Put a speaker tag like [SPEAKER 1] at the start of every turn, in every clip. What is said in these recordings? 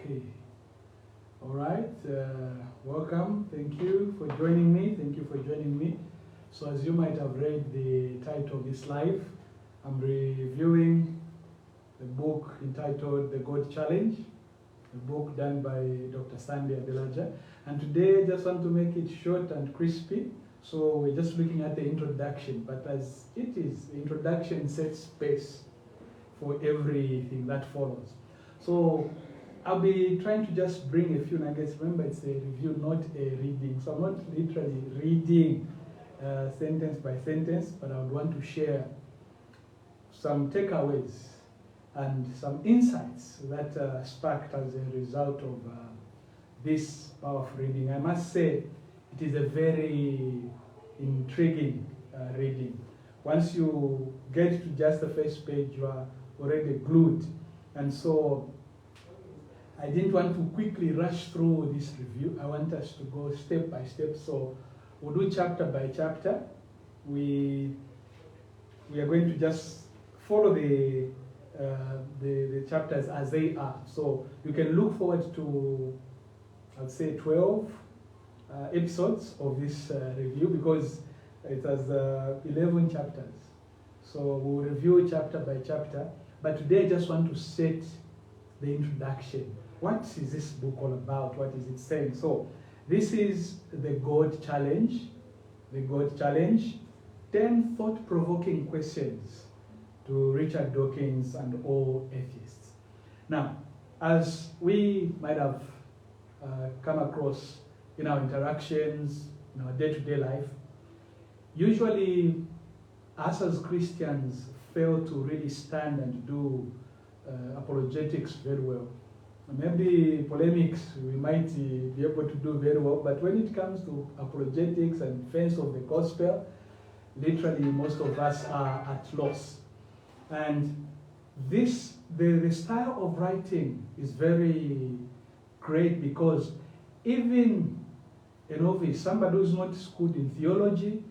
[SPEAKER 1] Okay. All right. Welcome. Thank you for joining me. Thank you for joining me. So as you might have read the title of this live, I'm reviewing the book entitled The God Challenge, a book done by Dr. Sandy Adelaja. And today I just want to make it short and crispy. So we're just looking at the introduction. But as it is, the introduction sets space for everything that follows. So I'll be trying to just bring a few nuggets. Remember, it's a review, not a reading. So I'm not literally reading sentence by sentence, but I would want to share some takeaways and some insights that sparked as a result of this powerful reading. I must say, it is a very intriguing reading. Once you get to just the first page, you are already glued. And so I didn't want to quickly rush through this review. I want us to go step by step. So we'll do chapter by chapter. We are going to just follow the chapters as they are. So you can look forward to, I'd say, 12 episodes of this review, because it has 11 chapters. So we'll review chapter by chapter. But today I just want to set the introduction. What is this book all about? What is it saying? So this is the God Challenge. The God Challenge, 10 thought-provoking questions to Richard Dawkins and all atheists. Now, as we might have come across in our interactions, in our day-to-day life, usually us as Christians fail to really stand and do apologetics very well. Maybe polemics we might be able to do very well, but when it comes to apologetics and defense of the gospel, literally most of us are at loss. And this, the style of writing is very great, because even a novice, somebody who's not schooled in theology,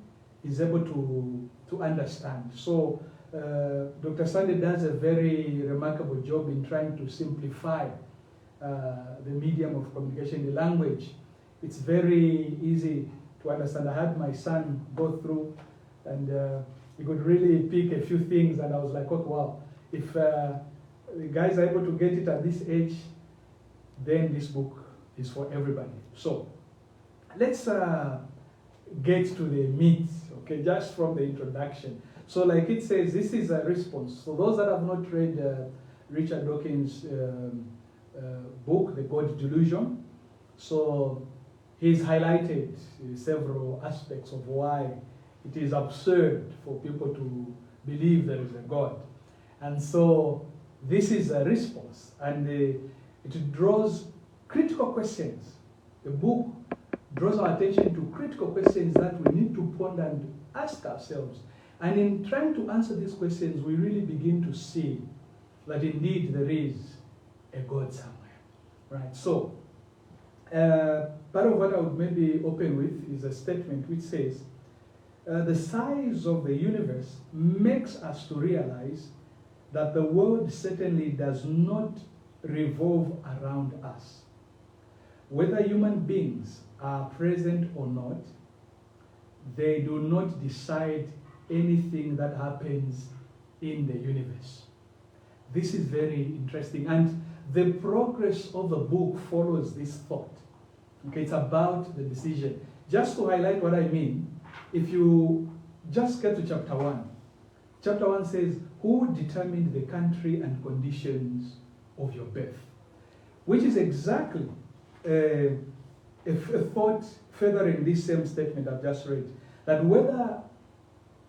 [SPEAKER 1] is able to understand. So Dr. Sandy does a very remarkable job in trying to simplify the medium of communication, the language. It's very easy to understand. I had my son go through, and he could really pick a few things, and I was like, oh wow, if the guys are able to get it at this age, then this book is for everybody. So let's get to the meat, okay, just from the introduction. So like it says, this is a response. So those that have not read Richard Dawkins' book, The God Delusion, so he's highlighted several aspects of why it is absurd for people to believe there is a God. And so this is a response, and it draws critical questions. The book draws our attention to critical questions that we need to ponder and ask ourselves. And in trying to answer these questions, we really begin to see that indeed there is a God somewhere, right? So, part of what I would maybe open with is a statement which says, the size of the universe makes us to realize that the world certainly does not revolve around us. Whether human beings are present or not, they do not decide anything that happens in the universe. This is very interesting, and the progress of the book follows this thought. Okay, it's about the decision. Just to highlight what I mean, if you just get to chapter 1, chapter 1 says, who determined the country and conditions of your birth? Which is exactly a thought furthering this same statement I've just read, that whether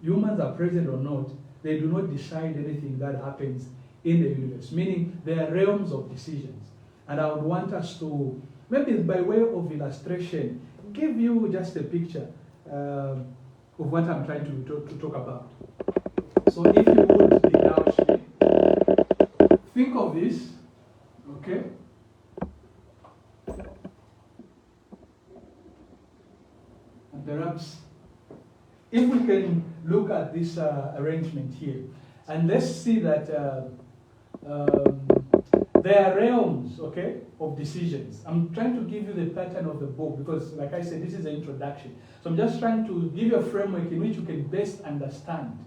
[SPEAKER 1] humans are present or not, they do not decide anything that happens in the universe, meaning there are realms of decisions. And I would want us to, maybe by way of illustration, give you just a picture of what I'm trying to talk about. So if you would indulge me, think of this, okay? And perhaps if we can look at this arrangement here, and let's see that there are realms, okay, of decisions. I'm trying to give you the pattern of the book because, like I said, this is an introduction. So I'm just trying to give you a framework in which you can best understand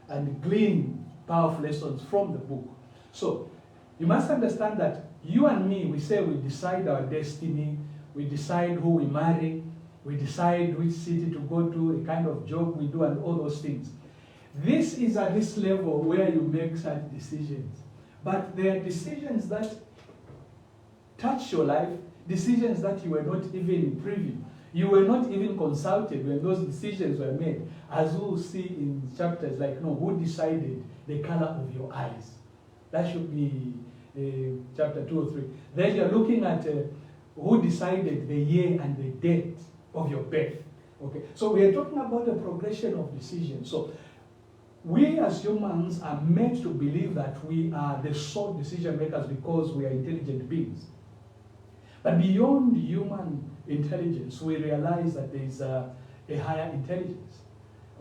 [SPEAKER 1] and glean powerful lessons from the book. So you must understand that you and me, we say we decide our destiny, we decide who we marry, we decide which city to go to, the kind of job we do, and all those things. This is at this level where you make such decisions. But there are decisions that touch your life, decisions that you were not even privy. You were not even consulted when those decisions were made. As we'll see in chapters like, who decided the color of your eyes? That should be chapter 2 or 3. Then you're looking at who decided the year and the date of your birth. Okay, so we are talking about the progression of decisions. So we as humans are meant to believe that we are the sole decision makers because we are intelligent beings. But beyond human intelligence, we realize that there is a higher intelligence.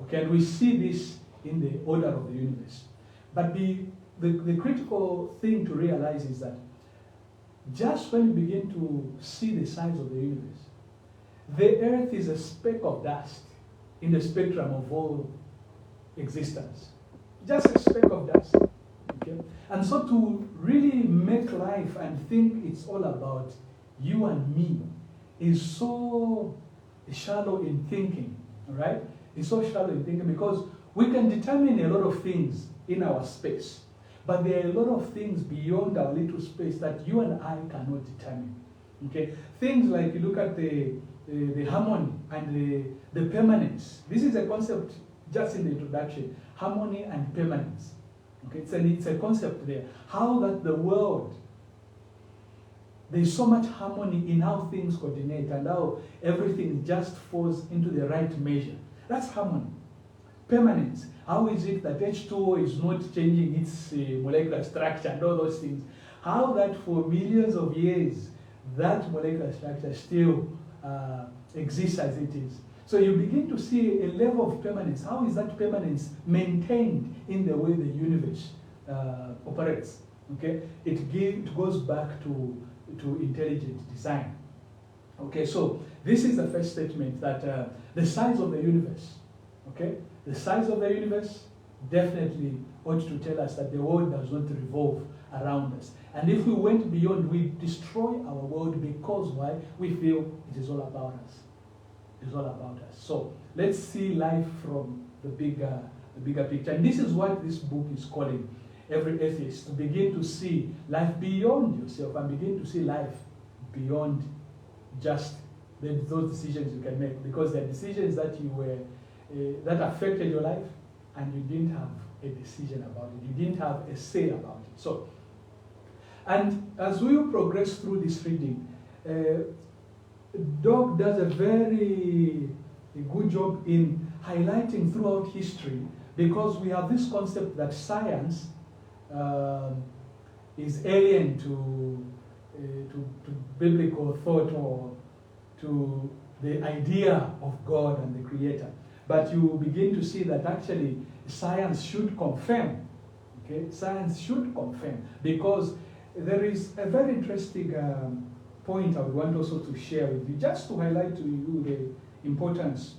[SPEAKER 1] Okay, and we see this in the order of the universe. But the critical thing to realize is that just when you begin to see the size of the universe, the earth is a speck of dust in the spectrum of all existence. Just a speck of dust. Okay? And so to really make life and think it's all about you and me is so shallow in thinking. All right? It's so shallow in thinking because we can determine a lot of things in our space. But there are a lot of things beyond our little space that you and I cannot determine. Okay? Things like you look at the harmony and the permanence. This is a concept just in the introduction. Harmony and permanence. Okay? It's a concept there. How that the world, there's so much harmony in how things coordinate and how everything just falls into the right measure. That's harmony. Permanence. How is it that H2O is not changing its molecular structure and all those things? How that for millions of years, that molecular structure still exists as it is. So you begin to see a level of permanence. How is that permanence maintained in the way the universe operates? Okay, it goes back to intelligent design. Okay, so this is the first statement that the size of the universe. Okay, the size of the universe definitely ought to tell us that the world does not revolve around us. And if we went beyond, we destroy our world because why? We feel it is all about us. It's all about us. So let's see life from the bigger picture. And this is what this book is calling every atheist, to begin to see life beyond yourself and begin to see life beyond just those decisions you can make, because they're decisions that you were that affected your life and you didn't have a decision about it. You didn't have a say about it. So, and as we progress through this reading, Doug does a very good job in highlighting throughout history, because we have this concept that science is alien to biblical thought or to the idea of God and the Creator. But you begin to see that actually science should confirm. Okay, science should confirm, because there is a very interesting point I would want also to share with you, just to highlight to you the importance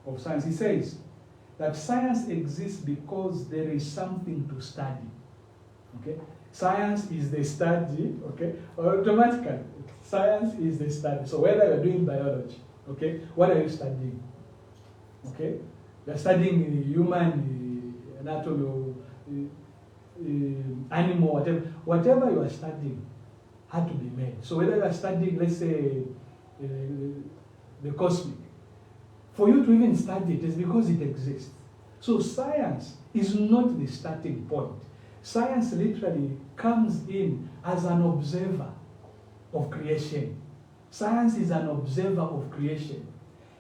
[SPEAKER 1] of science. He says that science exists because there is something to study. Okay, science is the study. Okay, automatically science is the study. So whether you're doing biology, okay, what are you studying? Okay, you're studying human anatomy, animal, whatever you are studying had to be made. So whether you are studying, let's say, the cosmic, for you to even study it is because it exists. So science is not the starting point. Science literally comes in as an observer of creation. Science is an observer of creation.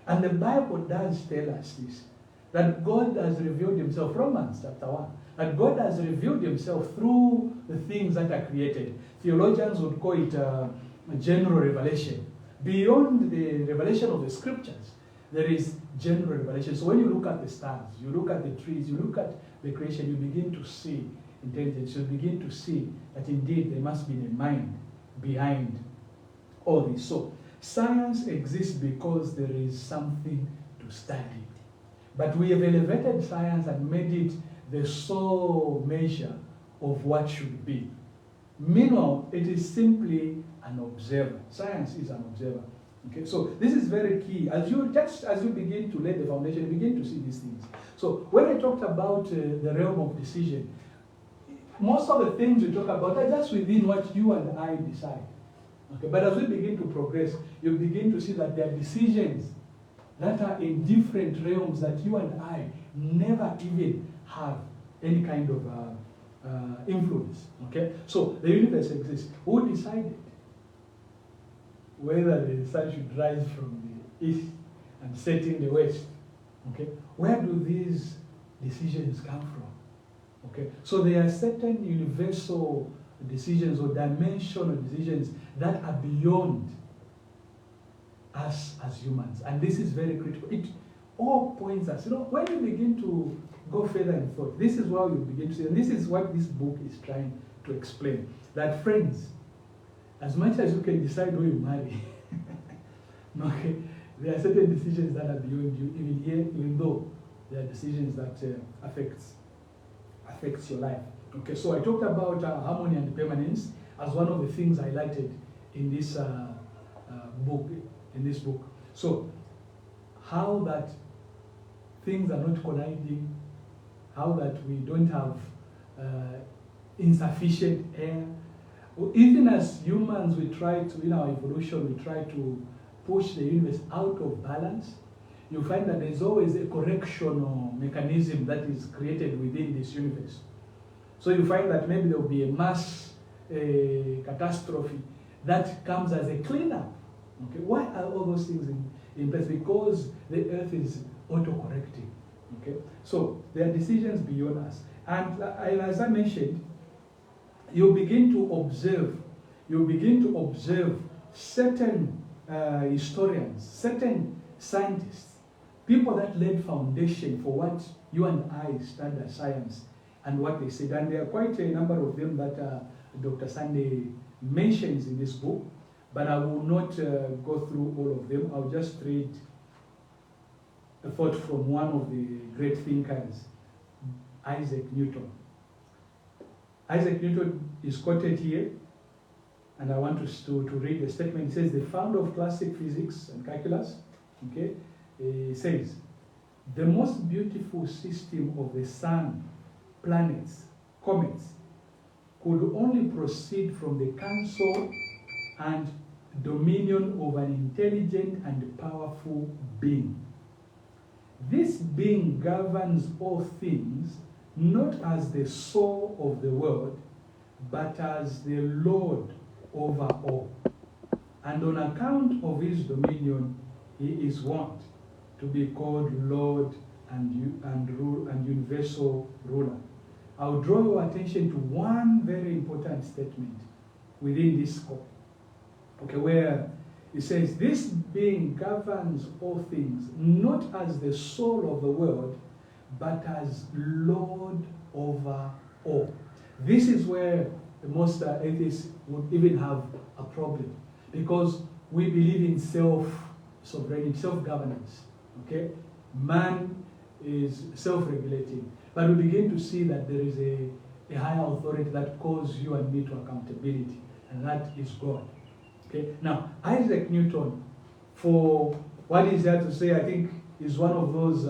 [SPEAKER 1] And the Bible does tell us this, that God has revealed himself, Romans chapter 1, that God has revealed himself through the things that are created. Theologians would call it a general revelation. Beyond the revelation of the scriptures, there is general revelation. So when you look at the stars, you look at the trees, you look at the creation, you begin to see intelligence, you'll begin to see that indeed there must be a mind behind all this. So science exists because there is something to study. But we have elevated science and made it the sole measure of what should be. Meanwhile, it is simply an observer. Science is an observer. Okay, so this is very key. As you begin to lay the foundation, you begin to see these things. So when I talked about the realm of decision, most of the things we talk about are just within what you and I decide. Okay, but as we begin to progress, you begin to see that there are decisions that are in different realms that you and I never even have any kind of influence. Okay, so the universe exists. Who decided whether the sun should rise from the east and set in the west? Okay, where do these decisions come from? Okay, so there are certain universal decisions or dimensional decisions that are beyond us as humans, and this is very critical. It all points us, when you begin to go further in thought, this is where you begin to see, and this is what this book is trying to explain, that friends, as much as you can decide who you marry, okay, there are certain decisions that are beyond you, even though there are decisions that affects your life. Okay, so I talked about harmony and permanence as one of the things highlighted in this book. So how that things are not colliding, how that we don't have insufficient air. Even as humans, we try to, in our evolution, we try to push the universe out of balance. You find that there's always a correctional mechanism that is created within this universe. So you find that maybe there will be a mass catastrophe that comes as a cleanup. Okay, why are all those things in place? Because the earth is auto-correcting. Okay, so there are decisions beyond us. And as I mentioned, you begin to observe certain historians, certain scientists, people that laid foundation for what you and I study as science and what they said. And there are quite a number of them that Dr. Sunday mentions in this book, but I will not go through all of them. I'll just read a thought from one of the great thinkers, Isaac Newton. Isaac Newton is quoted here, and I want us to read the statement. It says, the founder of classic physics and calculus, okay, says, the most beautiful system of the sun, planets, comets, could only proceed from the counsel and dominion of an intelligent and powerful being. This being governs all things, not as the soul of the world, but as the Lord over all. And on account of his dominion, he is wont to be called Lord and universal ruler. I'll draw your attention to one very important statement within this scope. Okay, where it says, this being governs all things, not as the soul of the world, but as Lord over all. This is where the most atheists would even have a problem, because we believe in self-sovereignty, self-governance. Okay, man is self-regulating, but we begin to see that there is a higher authority that calls you and me to accountability, and that is God. Okay, now Isaac Newton, for what he's there to say, I think is one of those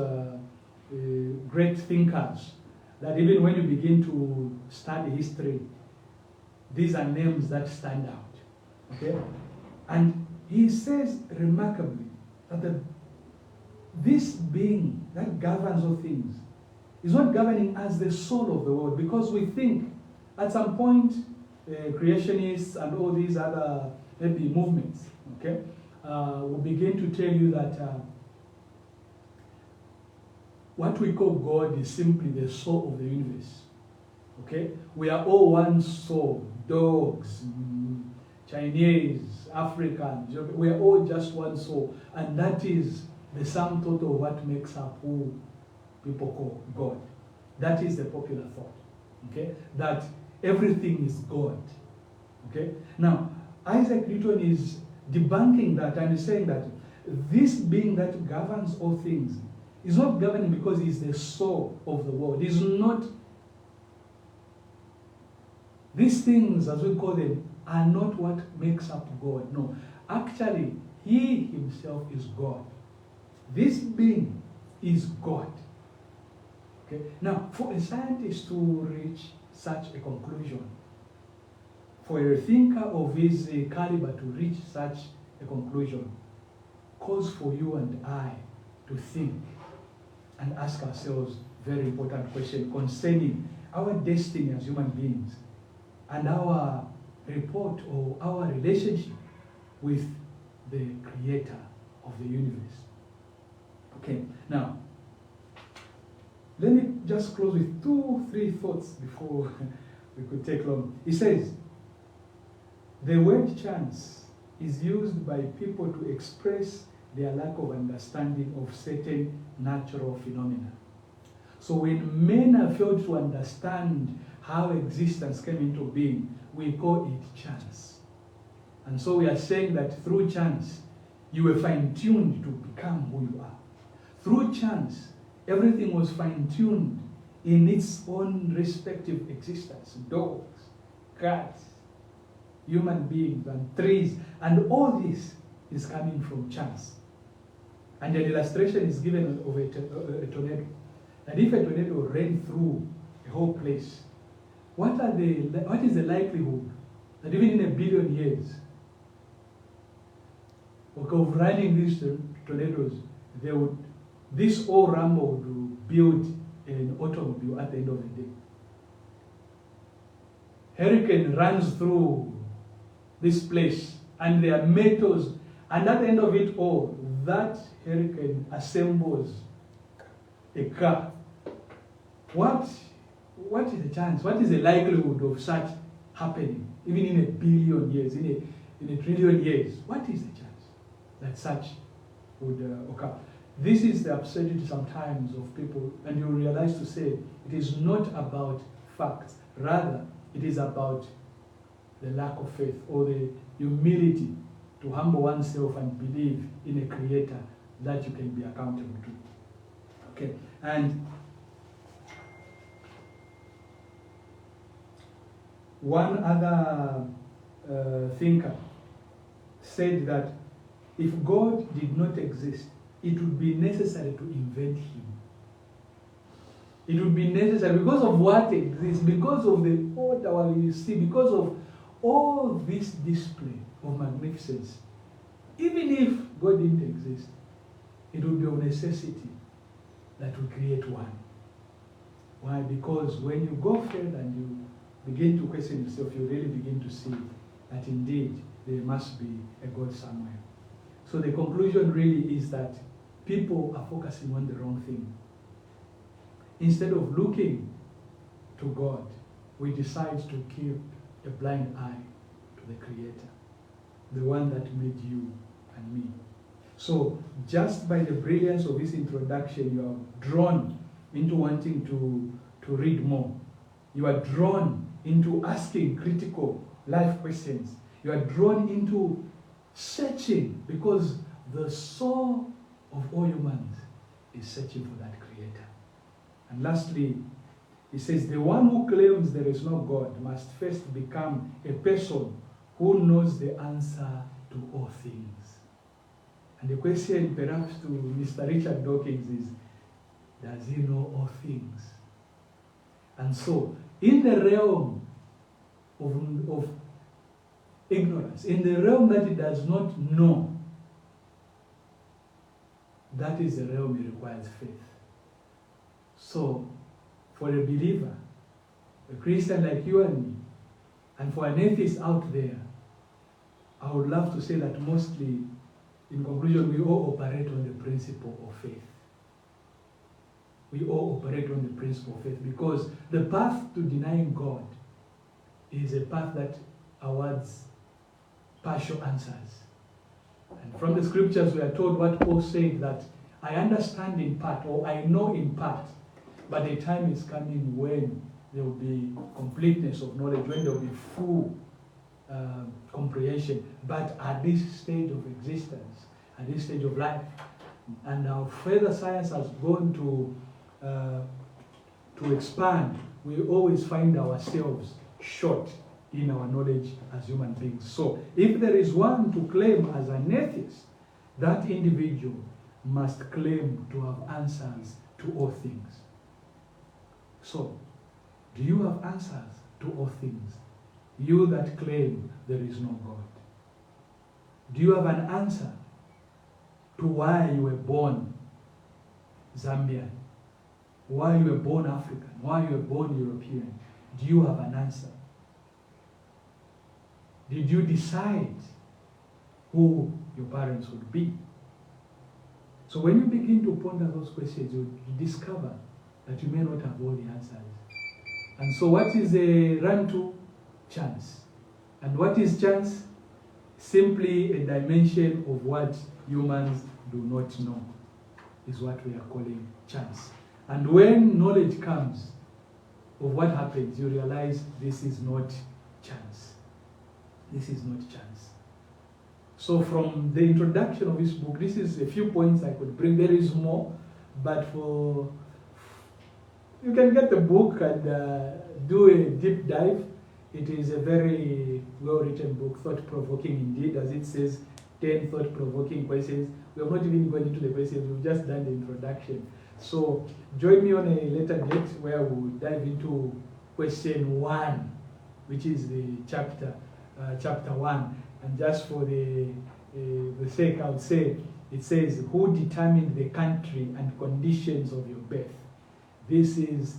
[SPEAKER 1] great thinkers that even when you begin to study history, these are names that stand out. Okay, and he says remarkably that this being that governs all things is not governing as the soul of the world, because we think at some point creationists and all these other maybe movements, okay, will begin to tell you that what we call God is simply the soul of the universe. Okay, we are all one soul, dogs, Chinese, Africans, we are all just one soul, and that is the sum total of what makes up who people call God. That is the popular thought. Okay? That everything is God. Okay? Now, Isaac Newton is debunking that and is saying that this being that governs all things is not governing because he's the soul of the world. He's not. These things, as we call them, are not what makes up God. No. Actually, he himself is God. This being is God. Okay? Now, for a scientist to reach such a conclusion, for a thinker of his caliber to reach such a conclusion, calls for you and I to think and ask ourselves very important question concerning our destiny as human beings and our report or our relationship with the creator of the universe. Okay, now, let me just close with 2-3 thoughts before we could take long. He says, the word chance is used by people to express their lack of understanding of certain natural phenomena. So when men have failed to understand how existence came into being, we call it chance. And so we are saying that through chance, you were fine-tuned to become who you are. Through chance, everything was fine-tuned in its own respective existence. Dogs, cats, human beings, and trees, and all this is coming from chance. And an illustration is given of a tornado. And if a tornado ran through a whole place, what is the likelihood that even in 1 billion years of running these tornadoes, this old Rambo would build an automobile at the end of the day? Hurricane runs through this place, and there are metals, and at the end of it all, that hurricane assembles a car. What is the chance? What is the likelihood of such happening, even in 1 billion years, in a trillion years? What is the chance that such would occur? This is the absurdity sometimes of people, and you realize to say it is not about facts. Rather, it is about the lack of faith or the humility to humble oneself and believe in a creator that you can be accountable to. Okay, and one other thinker said that if God did not exist, it would be necessary to invent him. It would be necessary because of what exists, because of the order you see, because of all this display of magnificence. Even if God didn't exist, it would be of necessity that we create one. Why? Because when you go further and you begin to question yourself, you really begin to see that indeed there must be a God somewhere. So the conclusion really is that people are focusing on the wrong thing. Instead of looking to God, we decide to keep a blind eye to the Creator, the one that made you and me. So just by the brilliance of this introduction, you are drawn into wanting to read more. You are drawn into asking critical life questions. You are drawn into searching because the soul of all humans is searching for that Creator. And lastly, he says, the one who claims there is no God must first become a person who knows the answer to all things. And the question perhaps to Mr. Richard Dawkins is, does he know all things? And so, in the realm of ignorance, in the realm that he does not know, that is the realm he requires faith. So, for a believer, a Christian like you and me, and for an atheist out there, I would love to say that mostly, in conclusion, we all operate on the principle of faith. We all operate on the principle of faith because the path to denying God is a path that awards partial answers. And from the scriptures we are told what Paul said, that I understand in part, or I know in part, but the time is coming when there will be completeness of knowledge, when there will be full comprehension. But at this stage of existence, at this stage of life, and our further science has gone to expand, we always find ourselves short in our knowledge as human beings. So if there is one to claim as an atheist, that individual must claim to have answers to all things. So, do you have answers to all things? You that claim there is no God. Do you have an answer to why you were born Zambian? Why you were born African? Why you were born European? Do you have an answer? Did you decide who your parents would be? So when you begin to ponder those questions, you discover that you may not have all the answers. And so what is a run to? Chance. And what is chance? Simply a dimension of what humans do not know, is what we are calling chance. And when knowledge comes of what happens, you realize this is not chance. This is not chance. So from the introduction of this book, this is a few points I could bring. There is more, but you can get the book and do a deep dive. It is a very well-written book, thought-provoking indeed, as it says, 10 thought-provoking questions. We have not even gone into the questions, we've just done the introduction. So join me on a later date where we'll dive into question 1, which is the chapter 1. And just for the sake, I would say, it says, who determined the country and conditions of your birth? This is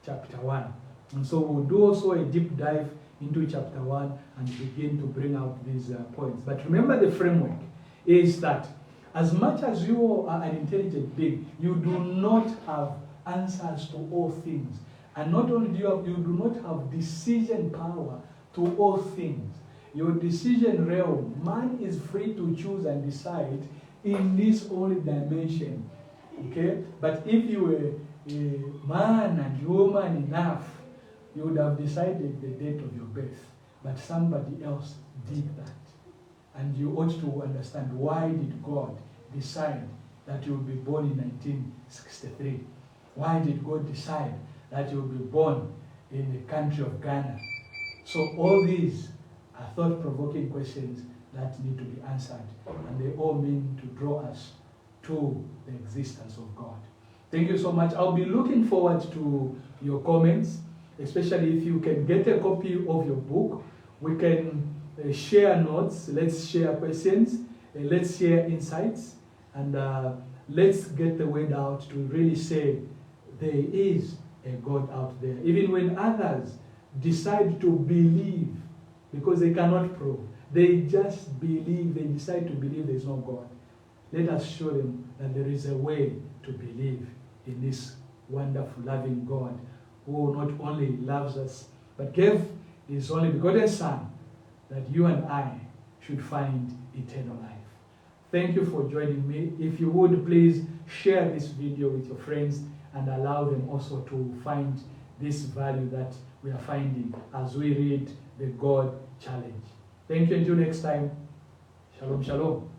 [SPEAKER 1] chapter 1. And so we'll do also a deep dive into chapter 1 and begin to bring out these points. But remember, the framework is that as much as you are an intelligent being, you do not have answers to all things. And not only do you do not have decision power to all things. Your decision realm, man is free to choose and decide in this only dimension. Okay? But if you were a man and woman enough, you would have decided the date of your birth. But somebody else did that. And you ought to understand, why did God decide that you will be born in 1963? Why did God decide that you will be born in the country of Ghana? So all these are thought-provoking questions that need to be answered, and they all mean to draw us to the existence of God. Thank you so much. I'll be looking forward to your comments, especially if you can get a copy of your book. We can share notes, let's share questions, let's share insights, and let's get the word out to really say there is a God out there. Even when others decide to believe, because they cannot prove, they just believe, they decide to believe there is no God. Let us show them that there is a way to believe in this wonderful, loving God, who not only loves us, but gave his only begotten Son, that you and I should find eternal life. Thank you for joining me. If you would, please share this video with your friends and allow them also to find this value that we are finding as we read the God Challenge. Thank you. Until next time. Shalom, shalom.